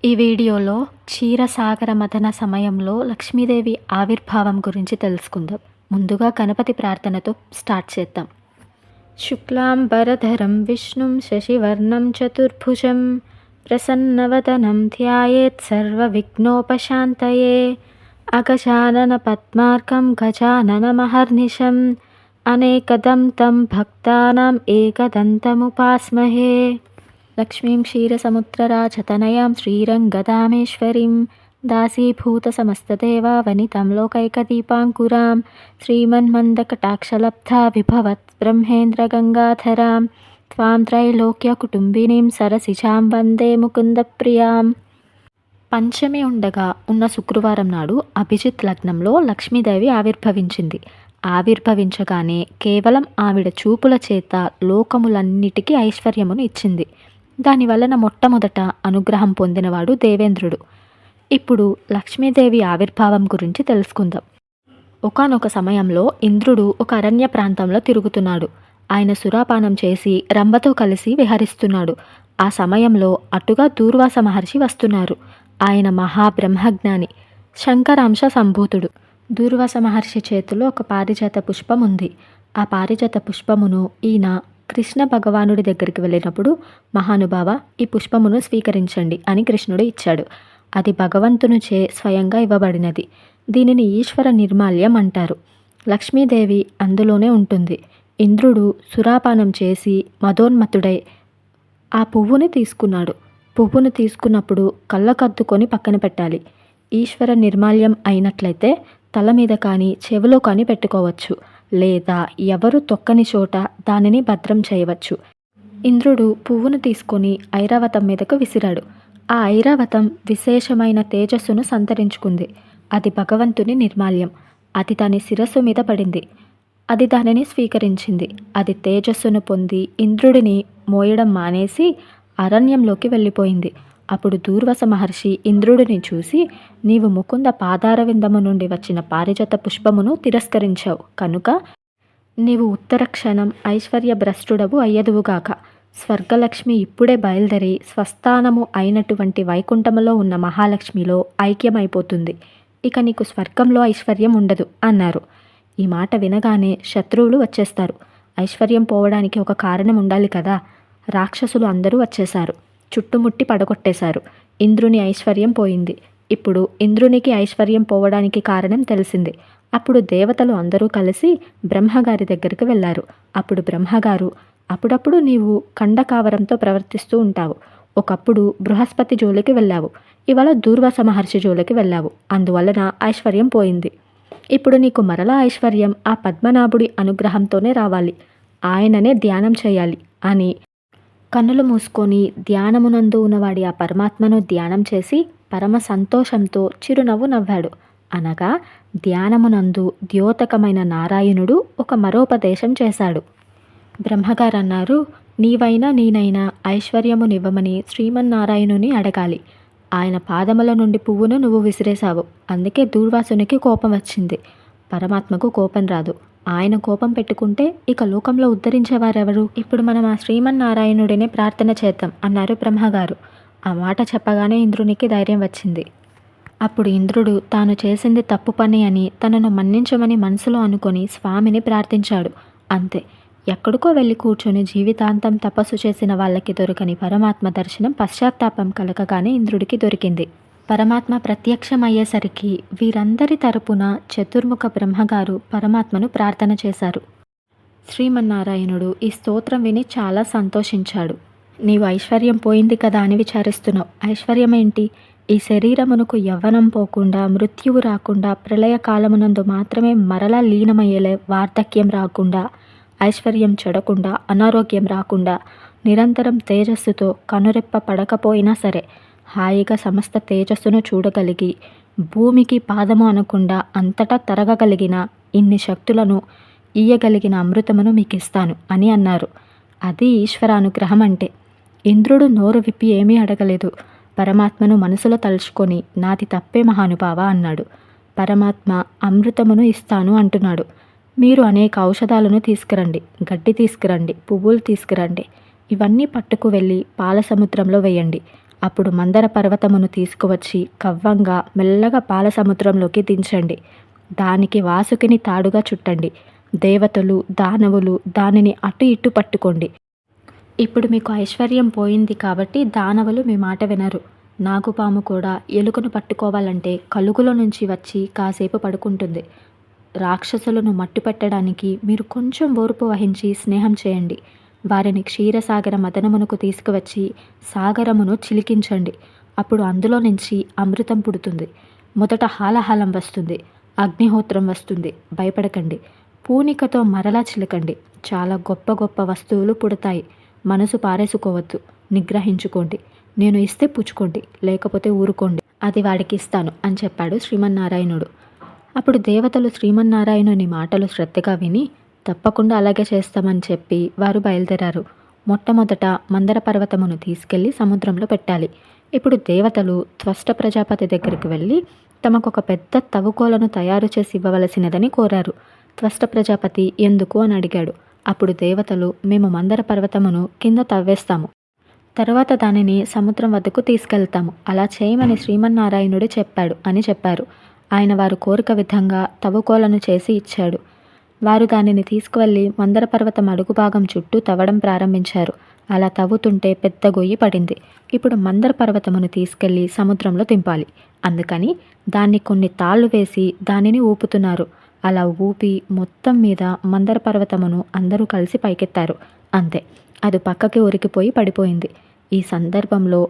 ఈ వీడియోలో క్షీరసాగర మథన సమయంలో లక్ష్మీదేవి ఆవిర్భావం గురించి తెలుసుకుందాం. ముందుగా గణపతి ప్రార్థనతో స్టార్ట్ చేద్దాం. శుక్లాంబరధరం విష్ణుం శశివర్ణం చతుర్భుజం ప్రసన్నవదనం ధ్యాయేత్ సర్వవిఘ్నోపశాంతయే అగజానన పద్మార్కం గజాననమహర్నిశం అనేకదం తం భక్తానాం ఏకదంతముపాస్మహే. లక్ష్మీం క్షీరసముద్రరాజతనయాం శ్రీరంగదామేశ్వరీం దాసీభూతసమస్తదేవా వనితాం లోకైకదీపాంకురాం శ్రీమన్మందకటాక్షలబ్ధా విభవత్ బ్రహ్మేంద్రగంగాధరాం త్వాం త్రైలోక్యకుటుంబినీం సరసిజాం వందే ముకుందప్రియాం. పంచమి ఉండగా ఉన్న శుక్రవారం నాడు అభిజిత్ లగ్నంలో లక్ష్మీదేవి ఆవిర్భవించింది. ఆవిర్భవించగానే కేవలం ఆవిడ చూపుల చేత లోకములన్నిటికీ ఐశ్వర్యమును ఇచ్చింది. దానివలన మొట్టమొదట అనుగ్రహం పొందినవాడు దేవేంద్రుడు. ఇప్పుడు లక్ష్మీదేవి ఆవిర్భావం గురించి తెలుసుకుందాం. ఒకానొక సమయంలో ఇంద్రుడు ఒక అరణ్య ప్రాంతంలో తిరుగుతున్నాడు. ఆయన సురాపానం చేసి రంభతో కలిసి విహరిస్తున్నాడు. ఆ సమయంలో అటుగా దూర్వాస మహర్షి వస్తున్నారు. ఆయన మహాబ్రహ్మజ్ఞాని, శంకరాంశ సంభూతుడు. దూర్వాస మహర్షి చేతిలో ఒక పారిజాత పుష్పం ఉంది. ఆ పారిజాత పుష్పమును ఈయన కృష్ణ భగవానుడి దగ్గరికి వెళ్ళినప్పుడు, మహానుభావ, ఈ పుష్పమును స్వీకరించండి అని కృష్ణుడు ఇచ్చాడు. అది భగవంతునిచే స్వయంగా ఇవ్వబడినది. దీనిని ఈశ్వర నిర్మాల్యం అంటారు. లక్ష్మీదేవి అందులోనే ఉంటుంది. ఇంద్రుడు సురాపానం చేసి మదోన్మత్తుడై ఆ పువ్వుని తీసుకున్నాడు. పువ్వును తీసుకున్నప్పుడు కళ్ళకద్దుకొని పక్కన పెట్టాలి. ఈశ్వర నిర్మాల్యం అయినట్లయితే తల మీద కానీ చెవిలో కానీ పెట్టుకోవచ్చు, లేదా ఎవరు తొక్కని చోట దానిని భద్రం చేయవచ్చు. ఇంద్రుడు పువ్వును తీసుకొని ఐరావతం మీదకు విసిరాడు. ఆ ఐరావతం విశేషమైన తేజస్సును సంతరించుకుంది. అది భగవంతుని నిర్మాల్యం. అది దాని శిరస్సు మీద పడింది. అది దానిని స్వీకరించింది. అది తేజస్సును పొంది ఇంద్రుడిని మోయడం మానేసి అరణ్యంలోకి వెళ్ళిపోయింది. అప్పుడు దూర్వాస మహర్షి ఇంద్రుడిని చూసి, నీవు ముకుంద పాదారవిందము నుండి వచ్చిన పారిజాత పుష్పమును తిరస్కరించావు కనుక నీవు ఉత్తర క్షణం ఐశ్వర్యభ్రష్టుడవు అయ్యదువుగాక. స్వర్గలక్ష్మి ఇప్పుడే బయలుదేరి స్వస్థానము అయినటువంటి వైకుంఠములో ఉన్న మహాలక్ష్మిలో ఐక్యమైపోతుంది. ఇక నీకు స్వర్గంలో ఐశ్వర్యం ఉండదు అన్నారు. ఈ మాట వినగానే శత్రువులు వచ్చేస్తారు. ఐశ్వర్యం పోవడానికి ఒక కారణం ఉండాలి కదా. రాక్షసులు అందరూ వచ్చేశారు. చుట్టుముట్టి పడగొట్టేశారు. ఇంద్రుని ఐశ్వర్యం పోయింది. ఇప్పుడు ఇంద్రునికి ఐశ్వర్యం పోవడానికి కారణం తెలిసింది. అప్పుడు దేవతలు అందరూ కలిసి బ్రహ్మగారి దగ్గరికి వెళ్ళారు. అప్పుడు బ్రహ్మగారు, అప్పుడప్పుడు నీవు కండకావరంతో ప్రవర్తిస్తూ ఉంటావు. ఒకప్పుడు బృహస్పతి జోలికి వెళ్ళావు. ఇవాళ దూర్వాస మహర్షి జోలికి వెళ్ళావు. అందువలన ఐశ్వర్యం పోయింది. ఇప్పుడు నీకు మరలా ఐశ్వర్యం ఆ పద్మనాభుడి అనుగ్రహంతోనే రావాలి. ఆయననే ధ్యానం చేయాలి అని కన్నులు మూసుకొని ధ్యానమునందు ఉన్నవాడి ఆ పరమాత్మను ధ్యానం చేసి పరమ సంతోషంతో చిరునవ్వు నవ్వాడు. అనగా ధ్యానమునందు ద్యోతకమైన నారాయణుడు ఒక మరోపదేశం చేశాడు. బ్రహ్మగారు అన్నారు, నీవైనా నేనైనా ఐశ్వర్యమునివ్వమని శ్రీమన్నారాయణుని అడగాలి. ఆయన పాదముల నుండి పువ్వును నువ్వు విసిరేశావు. అందుకే దూర్వాసునికి కోపం వచ్చింది. పరమాత్మకు కోపం రాదు. ఆయన కోపం పెట్టుకుంటే ఇక లోకంలో ఉద్ధరించేవారెవరు? ఇప్పుడు మనం ఆ శ్రీమన్నారాయణుడినే ప్రార్థన చేద్దాం అన్నారు బ్రహ్మగారు. ఆ మాట చెప్పగానే ఇంద్రునికి ధైర్యం వచ్చింది. అప్పుడు ఇంద్రుడు తాను చేసింది తప్పు పని అని తనను మన్నించమని మనసులో అనుకొని స్వామిని ప్రార్థించాడు. అంతే. ఎక్కడికో వెళ్ళి కూర్చొని జీవితాంతం తపస్సు చేసిన వాళ్ళకి దొరకని పరమాత్మ దర్శనం పశ్చాత్తాపం కలగగానే ఇంద్రుడికి దొరికింది. పరమాత్మ ప్రత్యక్షమయ్యేసరికి వీరందరి తరపున చతుర్ముఖ బ్రహ్మగారు పరమాత్మను ప్రార్థన చేశారు. శ్రీమన్నారాయణుడు ఈ స్తోత్రం విని చాలా సంతోషించాడు. నీవు ఐశ్వర్యం పోయింది కదా అని విచారిస్తున్నావు. ఐశ్వర్యం ఏంటి? ఈ శరీరమునకు యవ్వనం పోకుండా, మృత్యువు రాకుండా, ప్రళయకాలమునందు మాత్రమే మరలా లీనమయ్యేలే వార్ధక్యం రాకుండా, ఐశ్వర్యం చెడకుండా, అనారోగ్యం రాకుండా, నిరంతరం తేజస్సుతో కనురెప్ప పడకపోయినా సరే హాయిగా సమస్త తేజస్సును చూడగలిగి, భూమికి పాదము అనకుండా అంతటా తరగగలిగిన ఇన్ని శక్తులను ఇయ్యగలిగిన అమృతమును మీకు ఇస్తాను అని అన్నారు. అది ఈశ్వరానుగ్రహం అంటే. ఇంద్రుడు నోరు విప్పి ఏమీ అడగలేదు. పరమాత్మను మనసులో తలుచుకొని, నాది తప్పే మహానుభావ అన్నాడు. పరమాత్మ అమృతమును ఇస్తాను అంటున్నాడు. మీరు అనేక ఔషధాలను తీసుకురండి, గడ్డి తీసుకురండి, పువ్వులు తీసుకురండి. ఇవన్నీ పట్టుకు వెళ్ళి పాల సముద్రంలో వేయండి. అప్పుడు మందర పర్వతమును తీసుకువచ్చి కవ్వంగా మెల్లగా పాల సముద్రంలోకి దించండి. దానికి వాసుకిని తాడుగా చుట్టండి. దేవతలు, దానవులు దానిని అటు ఇటు పట్టుకోండి. ఇప్పుడు మీకు ఐశ్వర్యం పోయింది కాబట్టి దానవులు మీ మాట వినరు. నాగుపాము కూడా ఎలుకను పట్టుకోవాలంటే కలుగులో నుంచి వచ్చి కాసేపు పడుకుంటుంది. రాక్షసులను మట్టుపెట్టడానికి మీరు కొంచెం ఓర్పు వహించి స్నేహం చేయండి. వారిని క్షీరసాగర మదనమునకు తీసుకువచ్చి సాగరమును చిలికించండి. అప్పుడు అందులో నుంచి అమృతం పుడుతుంది. మొదట హాలహాలం వస్తుంది, అగ్నిహోత్రం వస్తుంది. భయపడకండి. పూనికతో మరలా చిలకండి. చాలా గొప్ప గొప్ప వస్తువులు పుడతాయి. మనసు పారేసుకోవద్దు. నిగ్రహించుకోండి. నేను ఇస్తే పుచ్చుకోండి, లేకపోతే ఊరుకోండి. అది వాడికి ఇస్తాను అని చెప్పాడు శ్రీమన్నారాయణుడు. అప్పుడు దేవతలు శ్రీమన్నారాయణుని మాటలు శ్రద్ధగా విని తప్పకుండా అలాగే చేస్తామని చెప్పి వారు బయలుదేరారు. మొట్టమొదట మందర పర్వతమును తీసుకెళ్లి సముద్రంలో పెట్టాలి. ఇప్పుడు దేవతలు త్వష్ట ప్రజాపతి దగ్గరికి వెళ్ళి తమకొక పెద్ద తవ్వుకోలను తయారు చేసి ఇవ్వవలసినదని కోరారు. త్వష్ట ప్రజాపతి ఎందుకు అని అడిగాడు. అప్పుడు దేవతలు, మేము మందర పర్వతమును కింద తవ్వేస్తాము, తర్వాత దానిని సముద్రం వద్దకు తీసుకెళ్తాము. అలా చేయమని శ్రీమన్నారాయణుడు చెప్పాడు అని చెప్పారు. ఆయన వారు కోరిక విధంగా తవ్వుకోలను చేసి ఇచ్చాడు. వారు దానిని తీసుకువెళ్ళి మందర పర్వతం అడుగు భాగం చుట్టూ తవ్వడం ప్రారంభించారు. అలా తవ్వుతుంటే పెద్ద గొయ్యి పడింది. ఇప్పుడు మందర పర్వతమును తీసుకెళ్లి సముద్రంలో దింపాలి. అందుకని దాన్ని కొన్ని తాళ్లు వేసి దానిని ఊపుతున్నారు. అలా ఊపి మొత్తం మీద మందర పర్వతమును అందరూ కలిసి పైకెత్తారు. అంతే, అది పక్కకి ఉరికిపోయి పడిపోయింది. ఈ సందర్భంలో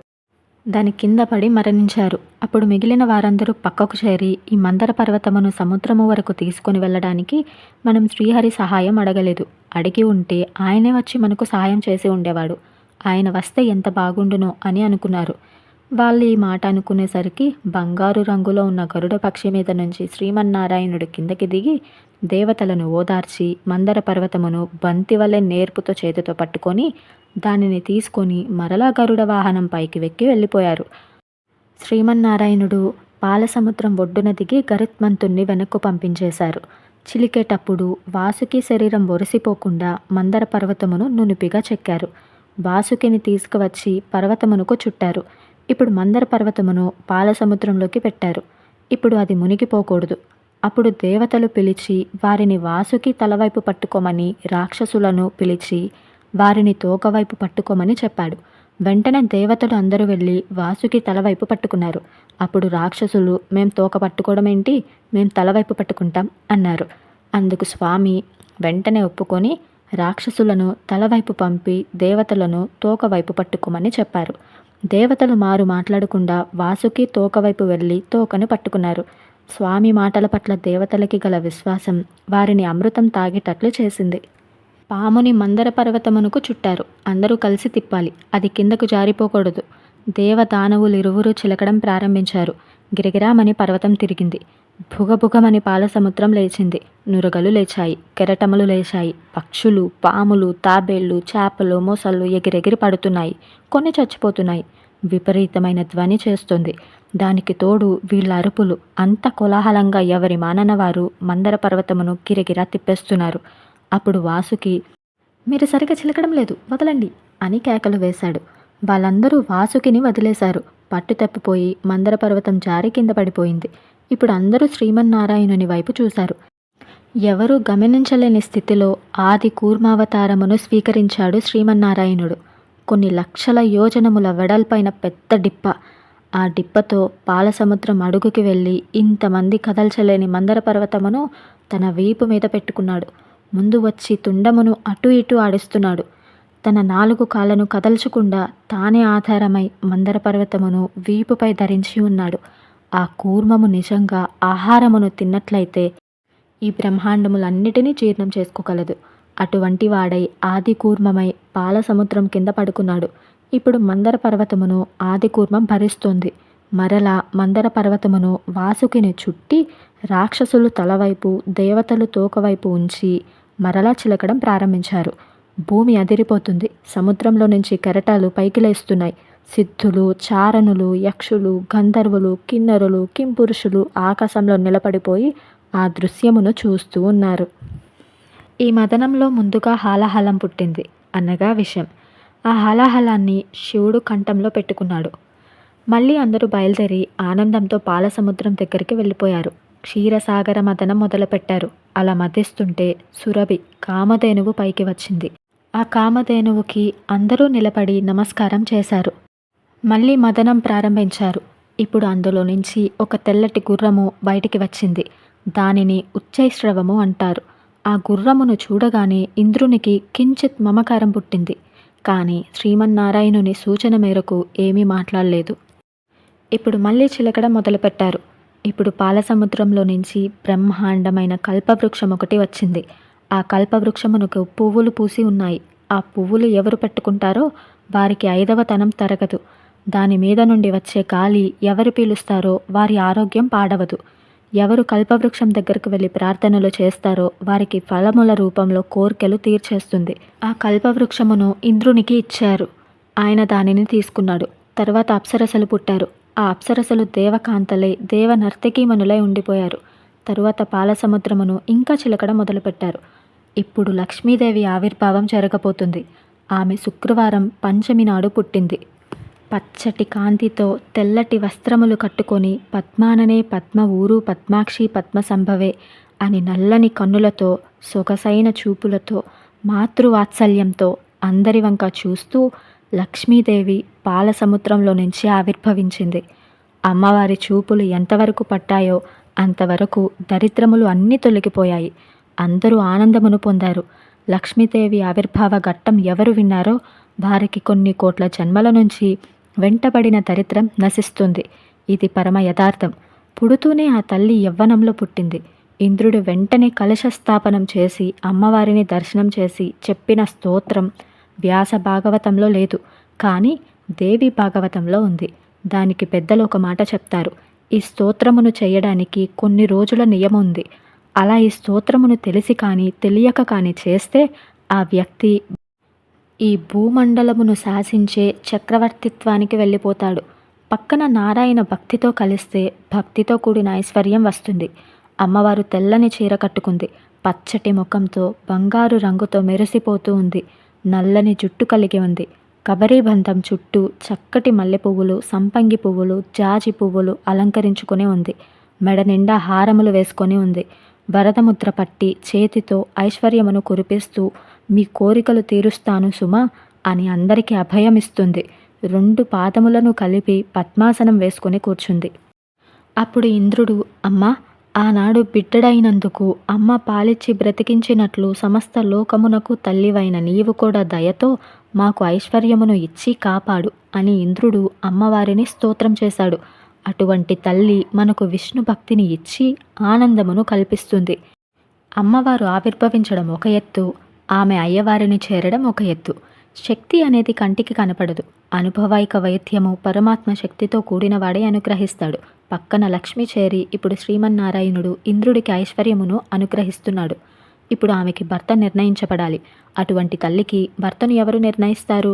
దాని కింద పడి మరణించారు. అప్పుడు మిగిలిన వారందరూ పక్కకు చేరి ఈ మందర పర్వతమును సముద్రము వరకు తీసుకొని వెళ్ళడానికి మనం శ్రీహరి సహాయం అడగలేదు. అడిగి ఉంటే ఆయనే వచ్చి మనకు సహాయం చేసి ఉండేవాడు. ఆయన వస్తే ఎంత బాగుండునో అని అనుకున్నారు. వాళ్ళు ఈ మాట అనుకునేసరికి బంగారు రంగులో ఉన్న గరుడ పక్షి మీద నుంచి శ్రీమన్నారాయణుడు కిందకి దిగి దేవతలను ఓదార్చి మందర పర్వతమును బంతి వలె నేర్పుతో చేతితో పట్టుకొని దానిని తీసుకొని మరలా గరుడ వాహనం పైకి వెక్కి వెళ్ళిపోయారు. శ్రీమన్నారాయణుడు పాలసముద్రం ఒడ్డున దిగి గరుత్మంతుణ్ణి వెనక్కు పంపించేశారు. చిలికేటప్పుడు వాసుకి శరీరం ఒరిసిపోకుండా మందర పర్వతమును నునుపిగా చెక్కారు. వాసుకిని తీసుకువచ్చి పర్వతమునకు చుట్టారు. ఇప్పుడు మందర పర్వతమును పాలసముద్రంలోకి పెట్టారు. ఇప్పుడు అది మునిగిపోకూడదు. అప్పుడు దేవతలు పిలిచి వారిని వాసుకి తలవైపు పట్టుకోమని, రాక్షసులను పిలిచి వారిని తోకవైపు పట్టుకోమని చెప్పాడు. వెంటనే దేవతలు అందరూ వెళ్ళి వాసుకి తలవైపు పట్టుకున్నారు. అప్పుడు రాక్షసులు, మేం తోక పట్టుకోవడం ఏంటి, మేం తలవైపు పట్టుకుంటాం అన్నారు. అందుకు స్వామి వెంటనే ఒప్పుకొని రాక్షసులను తలవైపు పంపి దేవతలను తోకవైపు పట్టుకోమని చెప్పారు. దేవతలు మారు మాట్లాడకుండా వాసుకి తోకవైపు వెళ్ళి తోకను పట్టుకున్నారు. స్వామి మాటల పట్ల దేవతలకి గల విశ్వాసం వారిని అమృతం తాగేటట్లు చేసింది. పాముని మందర పర్వతమునకు చుట్టారు. అందరూ కలిసి తిప్పాలి. అది కిందకు జారిపోకూడదు. దేవదానవులిరువురు చిలకడం ప్రారంభించారు. గిరగిరామని పర్వతం తిరిగింది. భుగభుగమని పాల సముద్రం లేచింది. నురగలు లేచాయి, కెరటములు లేచాయి. పక్షులు, పాములు, తాబేళ్లు, చేపలు, మొసళ్ళు ఎగిరెగిరి పడుతున్నాయి. కొన్ని చచ్చిపోతున్నాయి. విపరీతమైన ధ్వని చేస్తుంది. దానికి తోడు వీళ్ళ అరుపులు. అంత కోలాహలంగా ఎవరి మానన వారు మందర పర్వతమును గిరగిరా తిప్పేస్తున్నారు. అప్పుడు వాసుకి, మీరు సరిగా చిలకడం లేదు, వదలండి అని కేకలు వేశాడు. వాళ్ళందరూ వాసుకిని వదిలేశారు. పట్టు తప్పిపోయి మందర పర్వతం జారి కింద పడిపోయింది. ఇప్పుడు అందరూ శ్రీమన్నారాయణుని వైపు చూశారు. ఎవరూ గమనించలేని స్థితిలో ఆది కూర్మావతారమును స్వీకరించాడు శ్రీమన్నారాయణుడు. కొన్ని లక్షల యోజనముల వెడల్పైన పెద్ద డిప్ప. ఆ డిప్పతో పాలసముద్రం అడుగుకి వెళ్ళి ఇంతమంది కదల్చలేని మందర పర్వతమును తన వీపు మీద పెట్టుకున్నాడు. ముందు వచ్చి తుండమును అటు ఇటు ఆడిస్తున్నాడు. తన 4 కాళ్ళను కదల్చకుండా తానే ఆధారమై మందర పర్వతమును వీపుపై ధరించి ఉన్నాడు. ఆ కూర్మము నిజంగా ఆహారమును తిన్నట్లయితే ఈ బ్రహ్మాండములన్నిటినీ జీర్ణం చేసుకోగలదు. అటువంటి వాడై ఆది కూర్మమై పాల సముద్రం కింద పడుకున్నాడు. ఇప్పుడు మందర పర్వతమును ఆది కూర్మం భరిస్తోంది. మరలా మందర పర్వతమును వాసుకిని చుట్టి రాక్షసులు తలవైపు, దేవతలు తోకవైపు ఉంచి మరలా చిలకడం ప్రారంభించారు. భూమి అదిరిపోతుంది. సముద్రంలో నుంచి కెరటాలు పైకి లేస్తున్నాయి. సిద్ధులు, చారణులు, యక్షులు, గంధర్వులు, కిన్నరులు, కింపురుషులు ఆకాశంలో నిలబడిపోయి ఆ దృశ్యమును చూస్తూ ఉన్నారు. ఈ మదనంలో ముందుగా హాలాహలం పుట్టింది, అనగా విషం. ఆ హాలాహలాన్ని శివుడు కంఠంలో పెట్టుకున్నాడు. మళ్ళీ అందరూ బయలుదేరి ఆనందంతో పాలసముద్రం దగ్గరికి వెళ్ళిపోయారు. క్షీరసాగర మథనం మొదలుపెట్టారు. అలా మథిస్తుంటే సురభి కామధేనువు పైకి వచ్చింది. ఆ కామధేనువుకి అందరూ నిలబడి నమస్కారం చేశారు. మళ్ళీ మథనం ప్రారంభించారు. ఇప్పుడు అందులో నుంచి ఒక తెల్లటి గుర్రము బయటికి వచ్చింది. దానిని ఉచ్చైశ్రవము అంటారు. ఆ గుర్రమును చూడగానే ఇంద్రునికి కించిత్ మమకారం పుట్టింది. కానీ శ్రీమన్నారాయణుని సూచన మేరకు ఏమీ మాట్లాడలేదు. ఇప్పుడు మళ్ళీ చిలకడం మొదలుపెట్టారు. ఇప్పుడు పాలసముద్రంలో నుంచి బ్రహ్మాండమైన కల్పవృక్షం ఒకటి వచ్చింది. ఆ కల్పవృక్షమునకు పువ్వులు పూసి ఉన్నాయి. ఆ పువ్వులు ఎవరు పెట్టుకుంటారో వారికి 5వ తనం తరగదు. దాని మీద నుండి వచ్చే గాలి ఎవరు పీలుస్తారో వారి ఆరోగ్యం పాడవదు. ఎవరు కల్పవృక్షం దగ్గరకు వెళ్ళి ప్రార్థనలు చేస్తారో వారికి ఫలముల రూపంలో కోర్కెలు తీర్చేస్తుంది. ఆ కల్పవృక్షమును ఇంద్రునికి ఇచ్చారు. ఆయన దానిని తీసుకున్నాడు. తర్వాత అప్సరసలు పుట్టారు. ఆ అప్సరసలు దేవకాంతలై దేవ నర్తకీమణులై ఉండిపోయారు. తరువాత పాలసముద్రమును ఇంకా చిలకడం మొదలుపెట్టారు. ఇప్పుడు లక్ష్మీదేవి ఆవిర్భావం జరగబోతుంది. ఆమె శుక్రవారం పంచమి నాడు పుట్టింది. పచ్చటి కాంతితో తెల్లటి వస్త్రములు కట్టుకొని పద్మాననే పద్మ ఊరు పద్మాక్షి పద్మ సంభవే అని నల్లని కన్నులతో సొగసైన చూపులతో మాతృవాత్సల్యంతో అందరి వంక చూస్తూ లక్ష్మీదేవి పాలసముద్రంలో నుంచి ఆవిర్భవించింది. అమ్మవారి చూపులు ఎంతవరకు పట్టాయో అంతవరకు దరిద్రములు అన్నీ తొలగిపోయాయి. అందరూ ఆనందమును పొందారు. లక్ష్మీదేవి ఆవిర్భావ ఘట్టం ఎవరు విన్నారో వారికి కొన్ని కోట్ల జన్మల నుంచి వెంటబడిన దరిద్రం నశిస్తుంది. ఇది పరమ యథార్థం. పుడుతూనే ఆ తల్లి యవ్వనంలో పుట్టింది. ఇంద్రుడు వెంటనే కలశస్థాపనం చేసి అమ్మవారిని దర్శనం చేసి చెప్పిన స్తోత్రం వ్యాస భాగవతంలో లేదు, కానీ దేవి భాగవతంలో ఉంది. దానికి పెద్దలు ఒక మాట చెప్తారు. ఈ స్తోత్రమును చేయడానికి కొన్ని రోజుల నియమం ఉంది. అలా ఈ స్తోత్రమును తెలిసి కానీ తెలియక కానీ చేస్తే ఆ వ్యక్తి ఈ భూమండలమును శాసించే చక్రవర్తిత్వానికి వెళ్ళిపోతాడు. పక్కన నారాయణ భక్తితో కలిస్తే భక్తితో కూడిన ఐశ్వర్యం వస్తుంది. అమ్మవారు తెల్లని చీర కట్టుకుంది. పచ్చటి ముఖంతో బంగారు రంగుతో మెరిసిపోతూ ఉంది. నల్లని జుట్టు కలిగి ఉంది. కబరీబంధం చుట్టూ చక్కటి మల్లె పువ్వులు, సంపంగి పువ్వులు, జాజి పువ్వులు అలంకరించుకుని ఉంది. మెడ నిండా హారములు వేసుకొని ఉంది. వరదముద్ర పట్టి చేతితో ఐశ్వర్యమును కురిపిస్తూ మీ కోరికలు తీరుస్తాను సుమా అని అందరికీ అభయమిస్తుంది. 2 పాదములను కలిపి పద్మాసనం వేసుకొని కూర్చుంది. అప్పుడు ఇంద్రుడు, అమ్మా, ఆనాడు బిడ్డడైనందుకు అమ్మ పాలిచ్చి బ్రతికించినట్లు సమస్త లోకమునకు తల్లివైన నీవు కూడా దయతో మాకు ఐశ్వర్యమును ఇచ్చి కాపాడు అని ఇంద్రుడు అమ్మవారిని స్తోత్రం చేశాడు. అటువంటి తల్లి మనకు విష్ణు భక్తిని ఇచ్చి ఆనందమును కల్పిస్తుంది. అమ్మవారు ఆవిర్భవించడం ఒక ఎత్తు, ఆమె అయ్యవారిని చేరడం ఒక ఎత్తు. శక్తి అనేది కంటికి కనపడదు. అనుభవైక వైద్యము పరమాత్మ శక్తితో కూడినవాడే అనుగ్రహిస్తాడు. పక్కన లక్ష్మి చేరి ఇప్పుడు శ్రీమన్నారాయణుడు ఇంద్రుడికి ఐశ్వర్యమును అనుగ్రహిస్తున్నాడు. ఇప్పుడు ఆమెకి భర్త నిర్ణయించబడాలి. అటువంటి తల్లికి భర్తను ఎవరు నిర్ణయిస్తారు?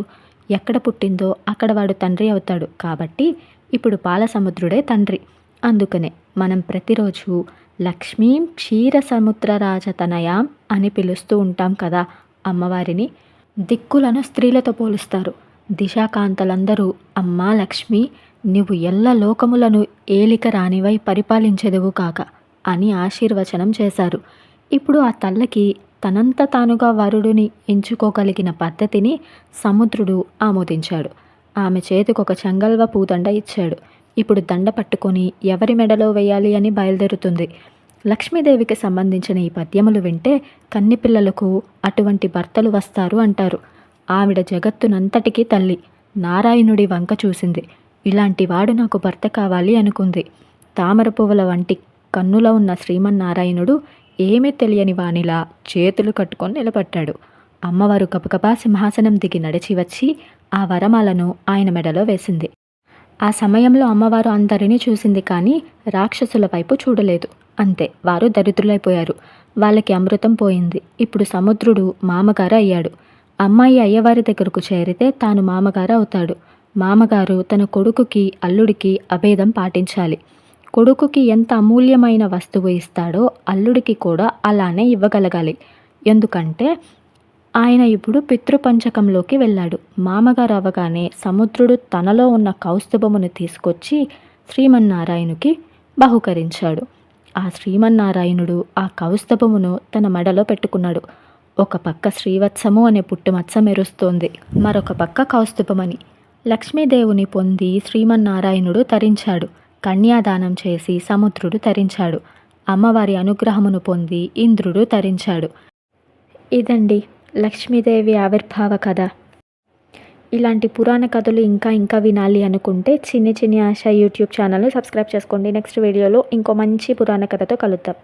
ఎక్కడ పుట్టిందో అక్కడ వాడు తండ్రి అవుతాడు. కాబట్టి ఇప్పుడు పాలసముద్రుడే తండ్రి. అందుకనే మనం ప్రతిరోజు లక్ష్మీం క్షీరసముద్రరాజతనయాం అని పిలుస్తూ ఉంటాం కదా అమ్మవారిని. దిక్కులను స్త్రీలతో పోలుస్తారు. దిశాకాంతలందరూ అమ్మా లక్ష్మి, నీవు ఎల్ల లోకములను ఏలిక రానివై పరిపాలించెదవు కాక అని ఆశీర్వచనం చేశారు. ఇప్పుడు ఆ తల్లకి తనంత తానుగా వరుడిని ఎంచుకోగలిగిన పద్ధతిని సముద్రుడు ఆమోదించాడు. ఆమె చేతికొక చెంగల్వ పూదండ ఇచ్చాడు. ఇప్పుడు దండ పట్టుకొని ఎవరి మెడలో వేయాలి అని బయలుదేరుతుంది. లక్ష్మీదేవికి సంబంధించిన ఈ పద్యములు వింటే కన్నిపిల్లలకు అటువంటి భర్తలు వస్తారు అంటారు. ఆవిడ జగత్తునంతటికీ తల్లి. నారాయణుడి వంక చూసింది. ఇలాంటి వాడు నాకు భర్త కావాలి అనుకుంది. తామర పువ్వుల వంటి కన్నుల ఉన్న శ్రీమన్నారాయణుడు ఏమీ తెలియని వానిలా చేతులు కట్టుకొని నిలబడ్డాడు. అమ్మవారు గబగబా సింహాసనం దిగి నడిచి వచ్చి ఆ వరమాలను ఆయన మెడలో వేసింది. ఆ సమయంలో అమ్మవారు అందరినీ చూసింది, కానీ రాక్షసుల వైపు చూడలేదు. అంతే, వారు దరిద్రులైపోయారు. వాళ్ళకి అమృతం పోయింది. ఇప్పుడు సముద్రుడు మామగారు అయ్యాడు. అమ్మాయి అయ్యవారి దగ్గరకు చేరితే తాను మామగారు అవుతాడు. మామగారు తన కొడుకుకి అల్లుడికి అభేదం పాటించాలి. కొడుకుకి ఎంత అమూల్యమైన వస్తువు ఇస్తాడో అల్లుడికి కూడా అలానే ఇవ్వగలగాలి. ఎందుకంటే ఆయన ఇప్పుడు పితృపంచకంలోకి వెళ్ళాడు. మామగారు అవ్వగానే సముద్రుడు తనలో ఉన్న కౌస్తుభమును తీసుకొచ్చి శ్రీమన్నారాయణునికి బహుకరించాడు. ఆ శ్రీమన్నారాయణుడు ఆ కౌస్తభమును తన మెడలో పెట్టుకున్నాడు. ఒక పక్క శ్రీవత్సము అనే పుట్టుమచ్చ మెరుస్తోంది, మరొక పక్క కౌస్తుభమని. లక్ష్మీదేవుని పొంది శ్రీమన్నారాయణుడు తరించాడు. కన్యాదానం చేసి సముద్రుడు తరించాడు. అమ్మవారి అనుగ్రహమును పొంది ఇంద్రుడు తరించాడు. ఇదండి లక్ష్మీదేవి ఆవిర్భావ కథ. ఇలాంటి పురాణ కథలు ఇంకా వినాలి అనుకుంటే చిన్ని చిన్ని ఆశ యూట్యూబ్ ఛానల్ని సబ్స్క్రైబ్ చేసుకోండి. నెక్స్ట్ వీడియోలో ఇంకో మంచి పురాణ కథతో కలుద్దాం.